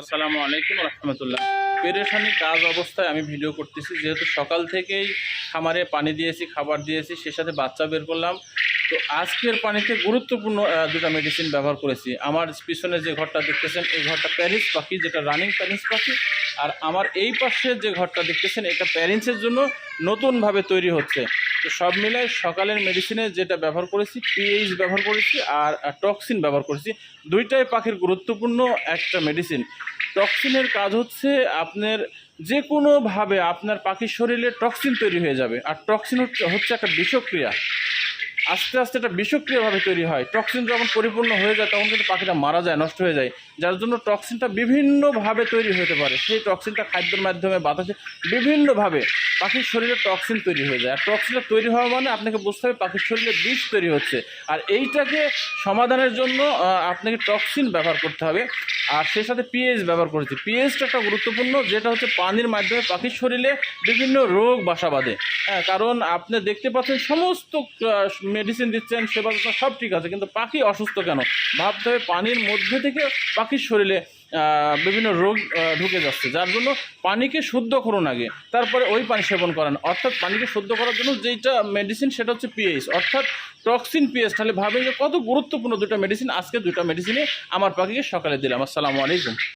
আসসালামু আলাইকুম রহমতুল্লাহ। পেরেশানি কাজ অবস্থায় আমি ভিডিও করতেছি, যেহেতু সকাল থেকেই খামারে পানি দিয়েছি, খাবার দিয়েছি, সে সাথে বাচ্চা বের করলাম। তো আজকের পানিতে গুরুত্বপূর্ণ দুটো মেডিসিন ব্যবহার করেছি। আমার পিছনে যে ঘরটা দেখতেছেন, এই ঘরটা প্যারিস পাখি, যেটা রানিং প্যারিস পাখি। আর আমার এই পাশে যে ঘরটা দেখতেছেন, এটা প্যারেন্টসের জন্য নতুনভাবে তৈরি হচ্ছে। তো সব মিলায় সকালের মেডিসিনে যেটা ব্যবহার করেছি, পিএইচ ব্যবহার করেছি আর টক্সিন ব্যবহার করেছি। দুইটাই পাখির গুরুত্বপূর্ণ একটা মেডিসিন। টক্সিনের কাজ হচ্ছে আপনার যে কোনোভাবে আপনার পাখির শরীরে টক্সিন তৈরি হয়ে যাবে। আর টক্সিন হচ্ছে একটা বিষক্রিয়া, আস্তে আস্তে এটা বিষক্রিয়াভাবে তৈরি হয়। টক্সিন যখন পরিপূর্ণ হয়ে যায় তখন কিন্তু পাখিটা মারা যায়, নষ্ট হয়ে যায়। যার জন্য টক্সিনটা বিভিন্নভাবে তৈরি হতে পারে। সেই টক্সিনটা খাদ্যের মাধ্যমে, বাতাসে, বিভিন্নভাবে পাখির শরীরে টক্সিন তৈরি হয়ে যায়। আর টক্সিনটা তৈরি হওয়া মানে আপনাকে বুঝতে হবে পাখির শরীরে বিষ তৈরি হচ্ছে। আর এইটাকে সমাধানের জন্য আপনাকে টক্সিন ব্যবহার করতে হবে। আর সেই সাথে পিএইচ ব্যবহার করেছি। পিএইচটা একটা গুরুত্বপূর্ণ, যেটা হচ্ছে পানির মাধ্যমে পাখির শরীরে বিভিন্ন রোগ বাসা বাঁধে। হ্যাঁ, কারণ আপনি দেখতে পাচ্ছেন সমস্ত মেডিসিন দিচ্ছেন, সেবা সব ঠিক আছে, কিন্তু পাখি অসুস্থ কেন? ভাবতে হবে পানির মধ্যে থেকে পাখির শরীরে বিভিন্ন রোগ ঢুকে যাচ্ছে। যার জন্য পানিকে শুদ্ধ করুন আগে, তারপরে ওই পানি সেবন করেন। অর্থাৎ পানিকে শুদ্ধ করার জন্য যেটা মেডিসিন, সেটা হচ্ছে পিএইচ, অর্থাৎ টক্সিন পিএইচ। তাহলে ভাবেন যে কত গুরুত্বপূর্ণ দুটো মেডিসিন। আজকে দুটো মেডিসিনে আমার পাখিকে সকালে দিলাম। আসসালামু আলাইকুম।